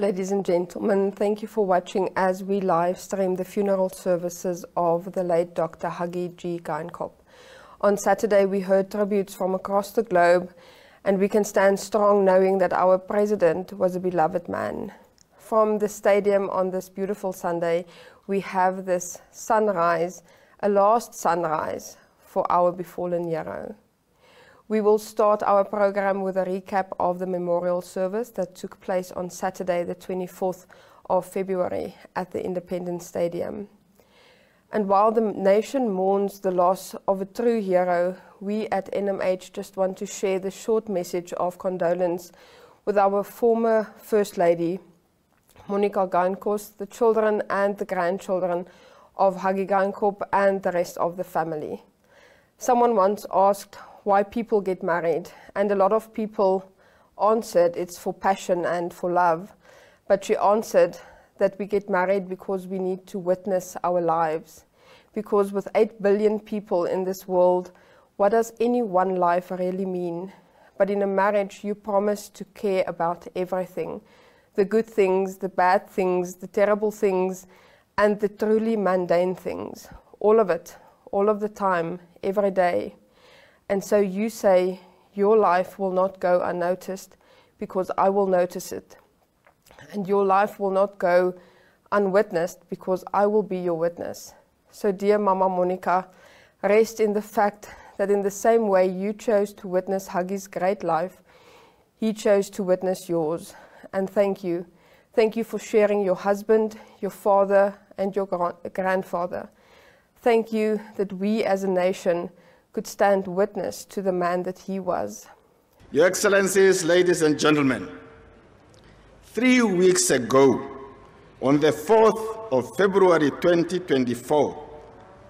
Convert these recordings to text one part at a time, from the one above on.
Ladies and gentlemen, thank you for watching as we live stream the funeral services of the late Dr. Huggie G. Geinkop. On Saturday, we heard tributes from across the globe, and we can stand strong knowing that our president was a beloved man. From the stadium on this beautiful Sunday, we have this sunrise, a last sunrise for our befallen hero. We will start our program with a recap of the memorial service that took place on Saturday, the 24th of February at the Independence Stadium. And while the nation mourns the loss of a true hero, we at NMH just want to share the short message of condolence with our former First Lady, Monica Geinkop, the children and the grandchildren of Huggie Geinkop and the rest of the family. Someone once asked why people get married, and a lot of people answered it's for passion and for love, but she answered that we get married because we need to witness our lives. Because with 8 billion people in this world, what does any one life really mean? But in a marriage, you promise to care about everything, the good things, the bad things, the terrible things, and the truly mundane things. All of it, all of the time, every day. And so you say, your life will not go unnoticed because I will notice it. And your life will not go unwitnessed because I will be your witness. So dear Mama Monica, rest in the fact that in the same way you chose to witness Huggie's great life, he chose to witness yours. And thank you. Thank you for sharing your husband, your father, and your grandfather. Thank you that we as a nation could stand witness to the man that he was. Your Excellencies, ladies and gentlemen, 3 weeks ago, on the 4th of February 2024,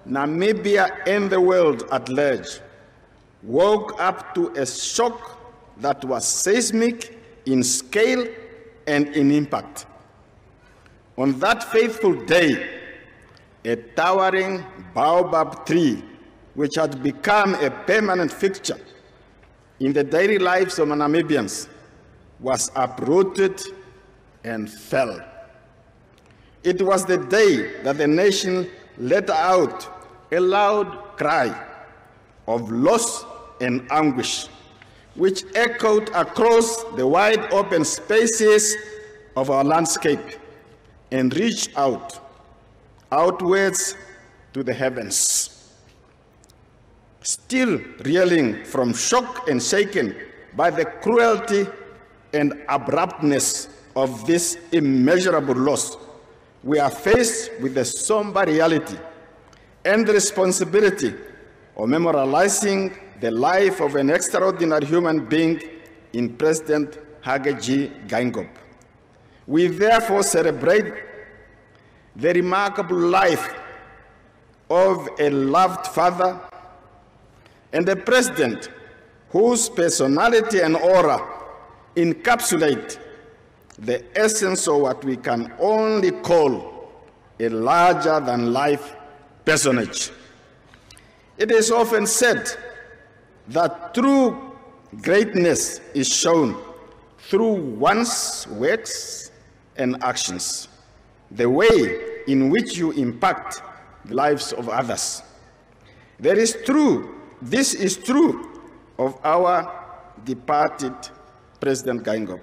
Namibia and the world at large woke up to a shock that was seismic in scale and in impact. On that fateful day, a towering baobab tree, which had become a permanent fixture in the daily lives of Namibians, was uprooted and fell. It was the day that the nation let out a loud cry of loss and anguish, which echoed across the wide open spaces of our landscape and reached outwards to the heavens. Still reeling from shock and shaken by the cruelty and abruptness of this immeasurable loss, we are faced with the somber reality and the responsibility of memorializing the life of an extraordinary human being in President Huggie G. Geinkop. We therefore celebrate the remarkable life of a loved father and a president whose personality and aura encapsulate the essence of what we can only call a larger-than-life personage. It is often said that true greatness is shown through one's works and actions, the way in which you impact the lives of others. This is true of our departed President Geinkop.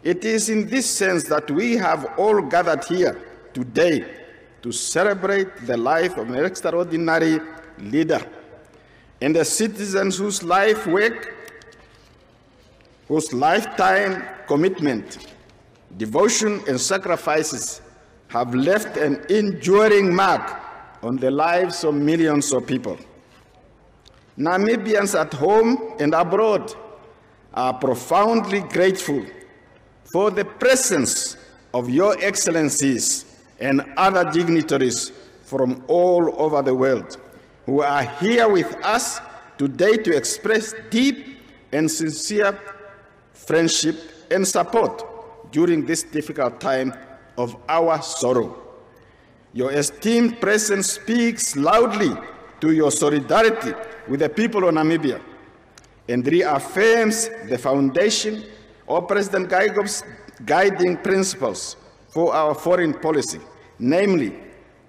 It is in this sense that we have all gathered here today to celebrate the life of an extraordinary leader and the citizens whose life work, whose lifetime commitment, devotion, and sacrifices have left an enduring mark on the lives of millions of people. Namibians at home and abroad are profoundly grateful for the presence of your excellencies and other dignitaries from all over the world who are here with us today to express deep and sincere friendship and support during this difficult time of our sorrow. Your esteemed presence speaks loudly to your solidarity with the people of Namibia and reaffirms the foundation of President Geinkop's guiding principles for our foreign policy, namely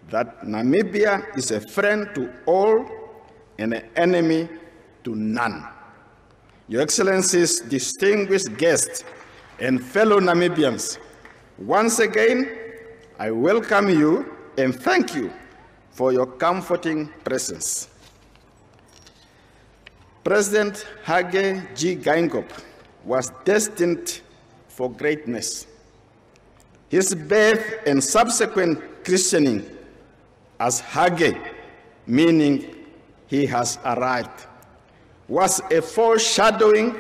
that Namibia is a friend to all and an enemy to none. Your Excellencies, distinguished guests, and fellow Namibians, once again, I welcome you and thank you for your comforting presence. President Hage G. Geingob was destined for greatness. His birth and subsequent christening as Hage, meaning he has arrived, was a foreshadowing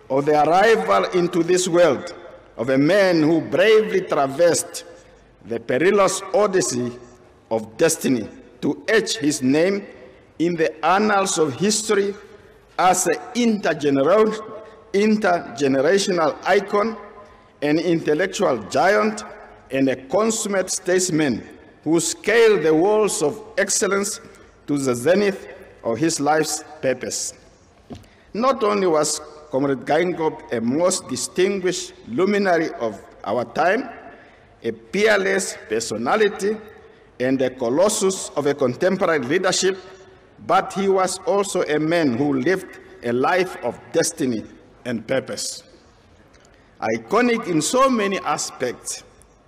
of the arrival into this world of a man who bravely traversed the perilous odyssey of destiny to etch his name in the annals of history as an intergenerational icon, an intellectual giant, and a consummate statesman who scaled the walls of excellence to the zenith of his life's purpose. Not only was Comrade Geingob a most distinguished luminary of our time, a peerless personality, and a colossus of a contemporary leadership, but he was also a man who lived a life of destiny and purpose. Iconic in so many aspects,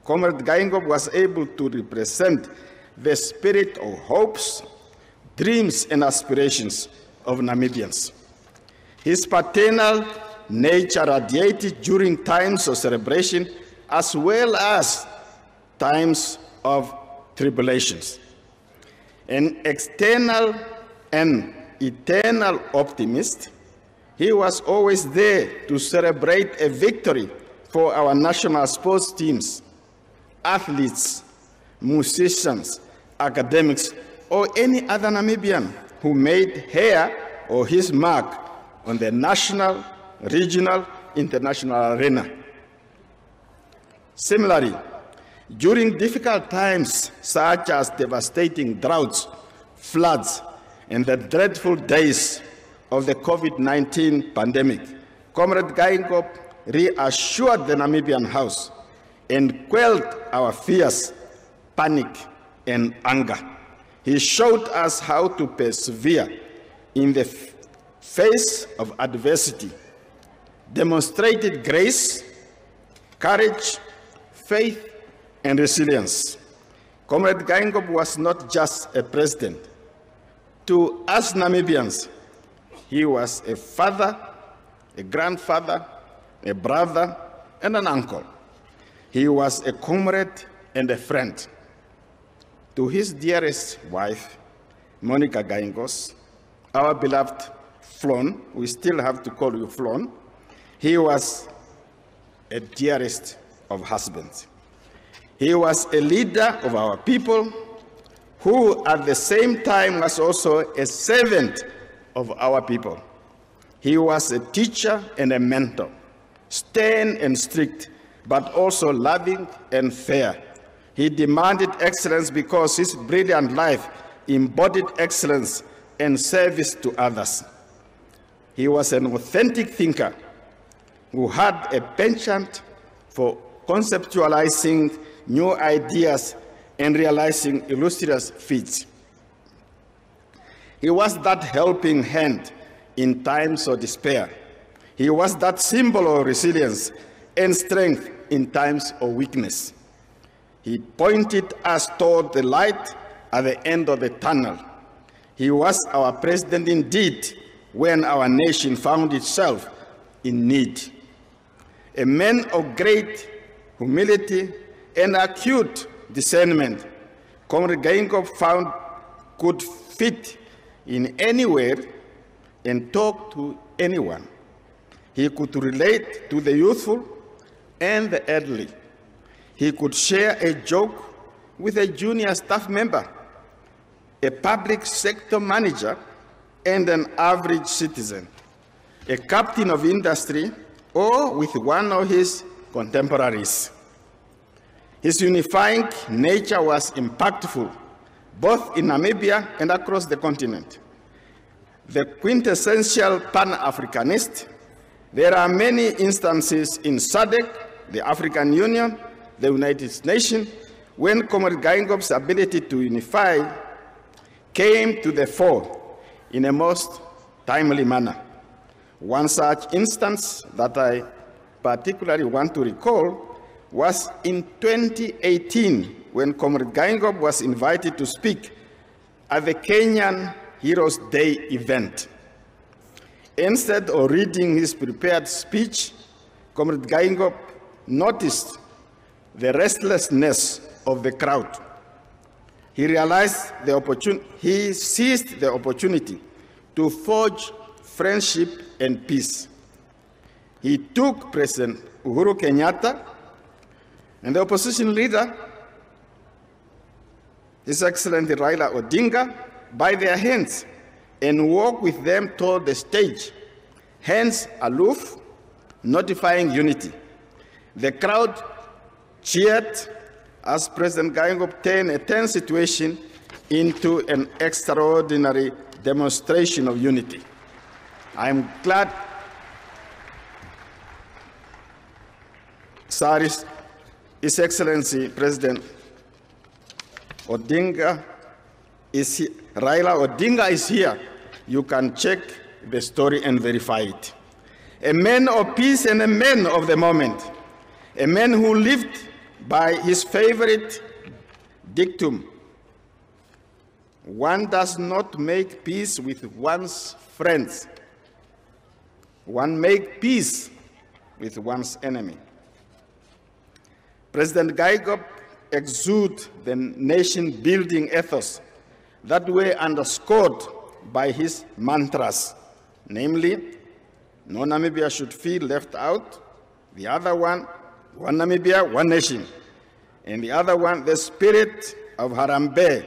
Comrade Geingob was able to represent the spirit of hopes, dreams, and aspirations of Namibians. His paternal nature radiated during times of celebration as well as times of tribulations. An external and eternal optimist, he was always there to celebrate a victory for our national sports teams, athletes, musicians, academics, or any other Namibian who made her or his mark on the national, regional, international arena. Similarly, during difficult times such as devastating droughts, floods, and the dreadful days of the COVID-19 pandemic, Comrade Geingob reassured the Namibian House and quelled our fears, panic, and anger. He showed us how to persevere in the face of adversity, demonstrated grace, courage, faith, and resilience. Comrade Geingob was not just a president. To us Namibians, he was a father, a grandfather, a brother, and an uncle. He was a comrade and a friend. To his dearest wife, Monica Geingob, our beloved Flon, we still have to call you Flon, he was a dearest of husbands. He was a leader of our people who at the same time was also a servant of our people. He was a teacher and a mentor, stern and strict, but also loving and fair. He demanded excellence because his brilliant life embodied excellence and service to others. He was an authentic thinker who had a penchant for conceptualizing new ideas and realizing illustrious feats. He was that helping hand in times of despair. He was that symbol of resilience and strength in times of weakness. He pointed us toward the light at the end of the tunnel. He was our president indeed when our nation found itself in need. A man of great humility and acute discernment, Comrade Geingob found could fit in anywhere and talk to anyone. He could relate to the youthful and the elderly. He could share a joke with a junior staff member, a public sector manager, and an average citizen, a captain of industry, or with one of his contemporaries. His unifying nature was impactful, both in Namibia and across the continent. The quintessential Pan-Africanist, there are many instances in SADC, the African Union, the United Nations, when Comrade Gaingop's ability to unify came to the fore in a most timely manner. One such instance that I particularly want to recall was in 2018, when Comrade Gaingop was invited to speak at the Kenyan Heroes Day event. Instead of reading his prepared speech, Comrade Gaingop noticed the restlessness of the crowd. He seized the opportunity to forge friendship and peace. He took President Uhuru Kenyatta and the opposition leader, His Excellency Raila Odinga, by their hands and walked with them toward the stage, hands aloof, notifying unity. The crowd cheered as President Gaingop turned a tense situation into an extraordinary demonstration of unity. I am glad His Excellency President Odinga is here. Raila Odinga is here. You can check the story and verify it. A man of peace and a man of the moment. A man who lived by his favorite dictum: one does not make peace with one's friends. One makes peace with one's enemy. President Gaingop exudes the nation-building ethos that were underscored by his mantras, namely, no Namibia should feel left out. The other one Namibia, one nation. And the other one, the spirit of Harambee,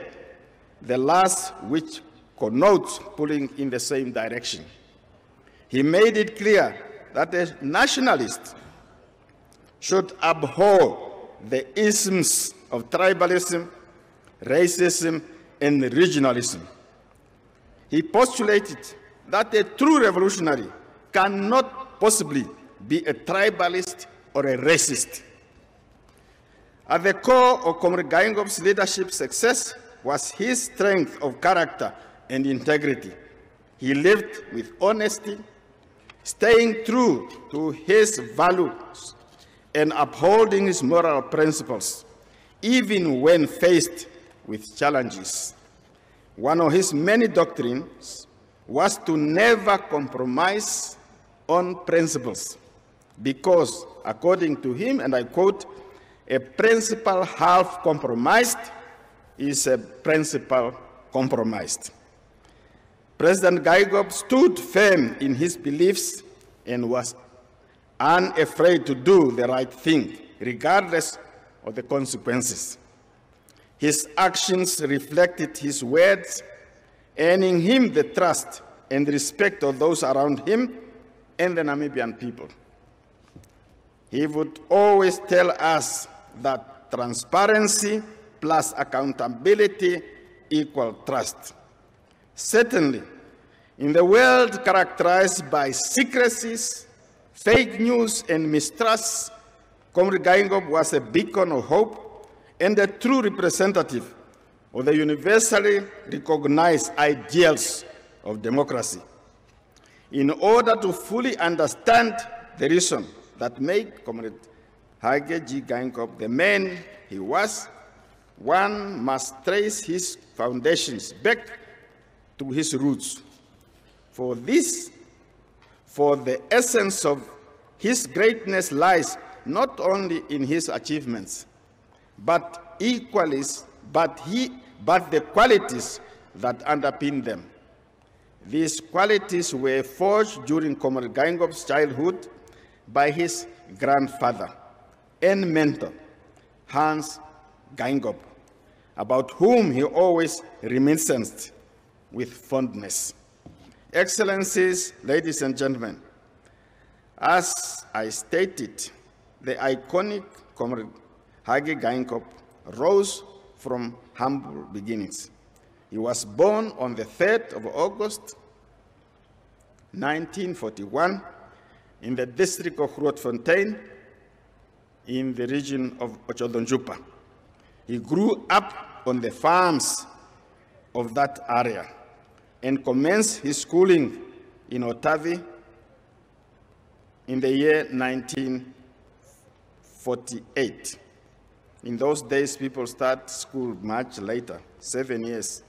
the last which connotes pulling in the same direction. He made it clear that a nationalist should abhor the isms of tribalism, racism, and regionalism. He postulated that a true revolutionary cannot possibly be a tribalist or a racist. At the core of Comrade Gaingop's leadership success was his strength of character and integrity. He lived with honesty, staying true to his values and upholding his moral principles, even when faced with challenges. One of his many doctrines was to never compromise on principles, because, according to him, and I quote, a principle half compromised is a principle compromised. President Gaingop stood firm in his beliefs and was unafraid to do the right thing, regardless of the consequences. His actions reflected his words, earning him the trust and respect of those around him and the Namibian people. He would always tell us that transparency plus accountability equal trust. Certainly, in the world characterized by secrecies, fake news, and mistrust, Comrade Gaingop was a beacon of hope and a true representative of the universally recognized ideals of democracy. In order to fully understand the reason that made Comrade Hage G. Gaingop the man he was, one must trace his foundations back to his roots. For the essence of his greatness lies not only in his achievements, but the qualities that underpin them. These qualities were forged during Comrade Gaingop's childhood by his grandfather and mentor, Hans Gaingop, about whom he always reminisced with fondness. Excellencies, ladies and gentlemen, as I stated, the iconic Comrade Hage Gaingop rose from humble beginnings. He was born on the 3rd of August, 1941, in the district of Grootfontein, in the region of Ochodonjupa. He grew up on the farms of that area and commenced his schooling in Otavi in the year 1948. In those days, people start school much later, 7 years.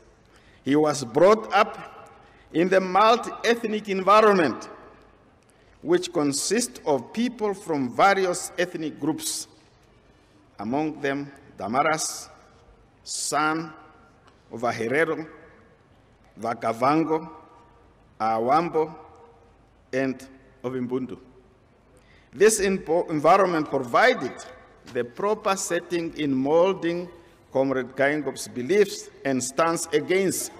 He was brought up in the multi-ethnic environment, which consists of people from various ethnic groups, among them Damaras, San of Aherero, Vakavango, Awambo, and of Mbundu. This environment provided the proper setting in molding Comrade Gaingop's beliefs and stance against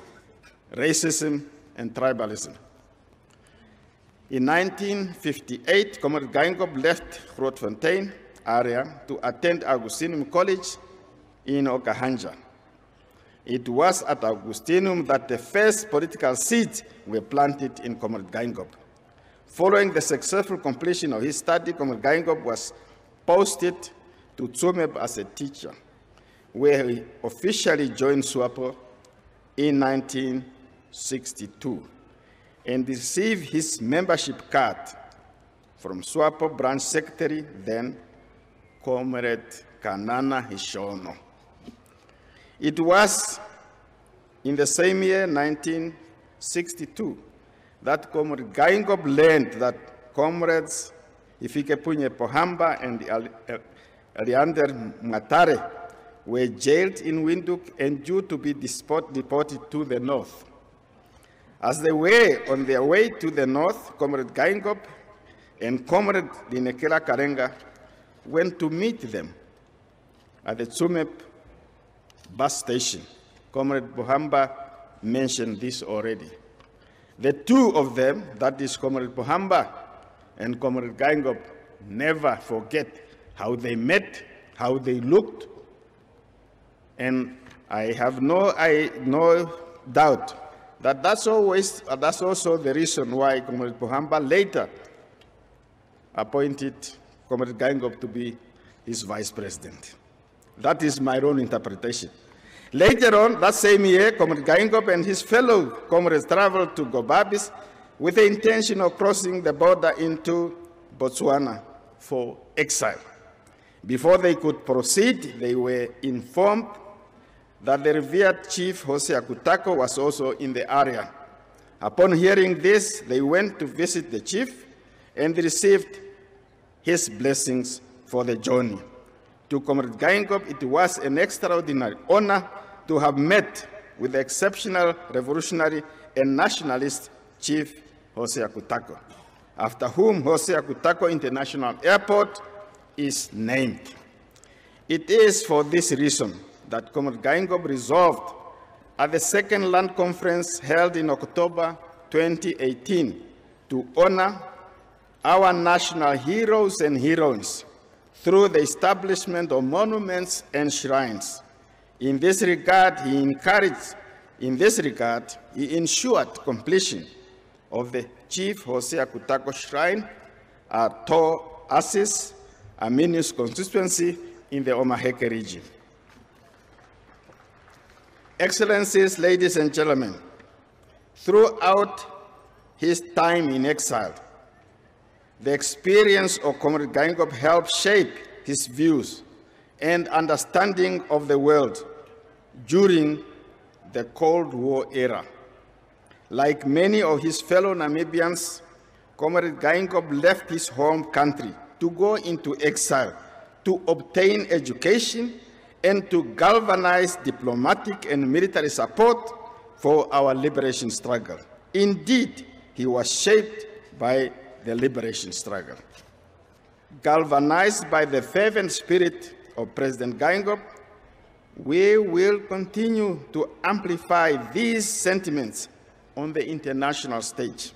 racism and tribalism. In 1958, Comrade Gaingop left Grootfontein area to attend Augustinum College in Okahanja. It was at Augustinum that the first political seeds were planted in Comrade Gaingop. Following the successful completion of his study, Comrade Gaingop was posted to Tsumeb as a teacher, where he officially joined SWAPO in 1962 and received his membership card from SWAPO branch secretary, then Comrade Kanana Hishono. It was in the same year, 1962, that Comrade Gaingop learned that Comrades Ifikepunye Pohamba and Leander Matare were jailed in Windhoek and due to be deported to the north. As they were on their way to the north, Comrade Gaingop and Comrade Dinekela Karenga went to meet them at the Tsumeb bus station. Comrade Pohamba mentioned this already. The two of them, that is Comrade Pohamba and Comrade Gaingop, never forget how they met, how they looked, and I have no doubt that that's also the reason why Comrade Pohamba later appointed Comrade Gaingop to be his vice president. That is my own interpretation. Later on, that same year, Comrade Gaingop and his fellow comrades traveled to Gobabis with the intention of crossing the border into Botswana for exile. Before they could proceed, they were informed that the revered chief Jose Akutako was also in the area. Upon hearing this, they went to visit the chief and received his blessings for the journey. To Comrade Gaingop, it was an extraordinary honor to have met with the exceptional revolutionary and nationalist chief Jose Akutako, after whom Jose Akutako International Airport is named. It is for this reason that Comrade Gaingop resolved at the Second Land Conference held in October 2018 to honor our national heroes and heroines through the establishment of monuments and shrines. In this regard, he ensured completion of the Chief Jose Akutako Shrine at Tor Assis, Aminius constituency in the Omaheke region. Excellencies, ladies and gentlemen, throughout his time in exile, the experience of Comrade Gaingop helped shape his views and understanding of the world during the Cold War era. Like many of his fellow Namibians, Comrade Gaingop left his home country to go into exile to obtain education and to galvanize diplomatic and military support for our liberation struggle. Indeed, he was shaped by the liberation struggle. Galvanized by the fervent spirit of President Gaingop, we will continue to amplify these sentiments on the international stage.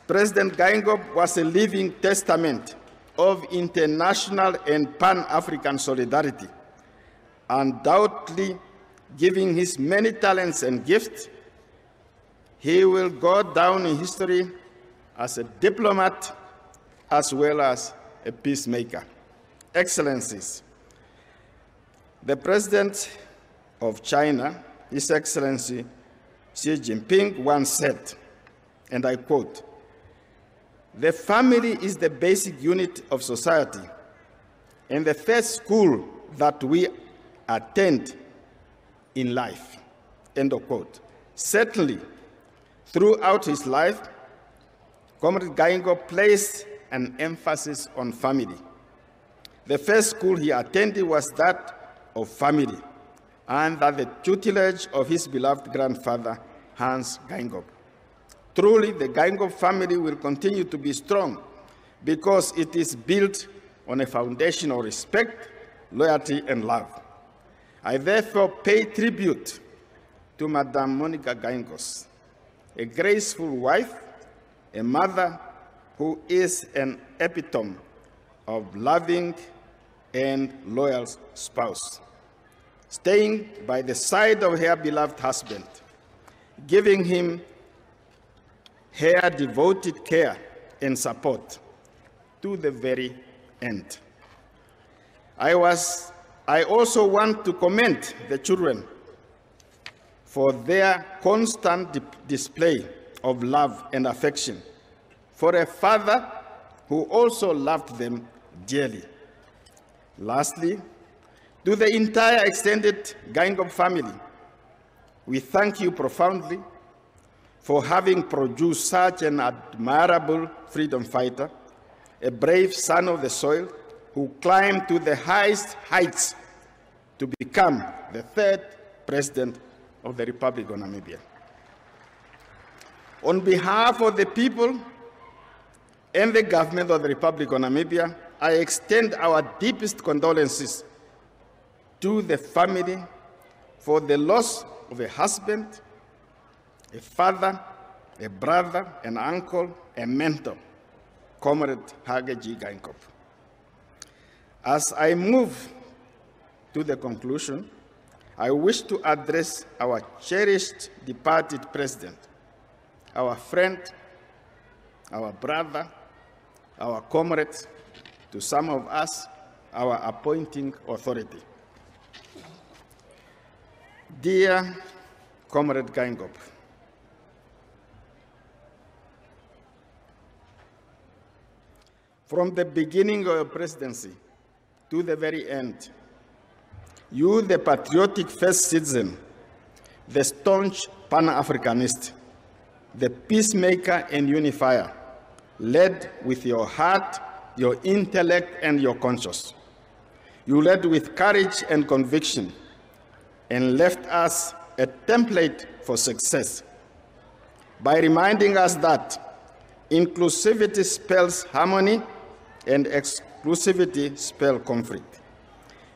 President Gaingop was a living testament of international and Pan-African solidarity, undoubtedly giving his many talents and gifts. He will go down in history as a diplomat as well as a peacemaker. Excellencies, the President of China, His Excellency Xi Jinping, once said, and I quote, "The family is the basic unit of society and the first school that we attend in life," end of quote. Certainly, throughout his life, Comrade Geingob placed an emphasis on family. The first school he attended was that of family, under the tutelage of his beloved grandfather, Hans Geingob. Truly, the Geingob family will continue to be strong because it is built on a foundation of respect, loyalty, and love. I therefore pay tribute to Madame Monica Geingob, a graceful wife, a mother who is an epitome of loving and loyal spouse, staying by the side of her beloved husband, giving him her devoted care and support to the very end. I also want to commend the children for their constant display of love and affection for a father who also loved them dearly. Lastly, to the entire extended Geingob family, we thank you profoundly for having produced such an admirable freedom fighter, a brave son of the soil who climbed to the highest heights to become the third president of the Republic of Namibia. On behalf of the people and the government of the Republic of Namibia, I extend our deepest condolences to the family for the loss of a husband, a father, a brother, an uncle, a mentor, Comrade Hage G. Geingob. As I move to the conclusion, I wish to address our cherished departed president, our friend, our brother, our comrade, to some of us, our appointing authority. Dear Comrade Geingob, from the beginning of your presidency to the very end, you, the patriotic first citizen, the staunch Pan-Africanist, the peacemaker and unifier, led with your heart, your intellect, and your conscience. You led with courage and conviction and left us a template for success by reminding us that inclusivity spells harmony and exclusivity spells conflict.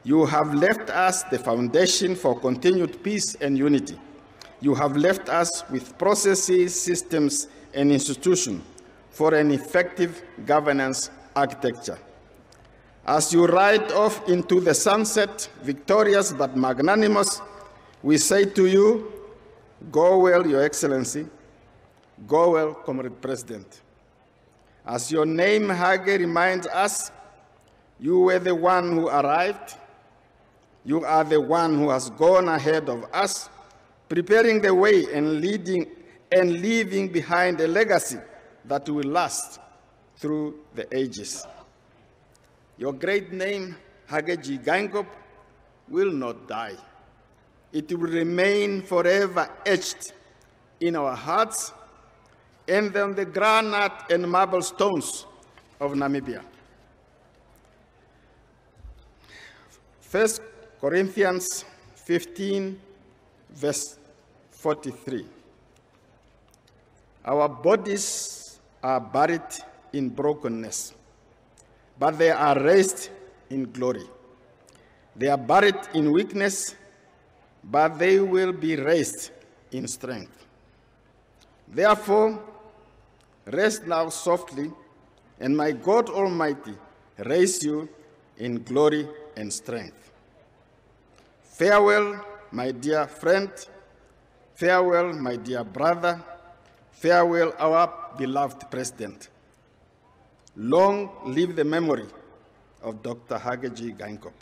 You have left us the foundation for continued peace and unity. You have left us with processes, systems, and institutions for an effective governance architecture. As you ride off into the sunset, victorious but magnanimous, we say to you, go well, Your Excellency, go well, Comrade President. As your name, Hage, reminds us, you were the one who arrived. You are the one who has gone ahead of us, preparing the way and leaving behind a legacy that will last through the ages. Your great name, Hage G. Geingob, will not die. It will remain forever etched in our hearts and on the granite and marble stones of Namibia. 1 Corinthians 15, verse 43. Our bodies are buried in brokenness, but they are raised in glory. They are buried in weakness, but they will be raised in strength. Therefore, rest now softly, and my God Almighty raise you in glory and strength. Farewell, my dear friend. Farewell, my dear brother. Farewell, our beloved President. Long live the memory of Dr. Hage G. Geingob.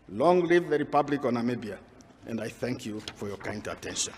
Long live the Republic of Namibia, and I thank you for your kind attention.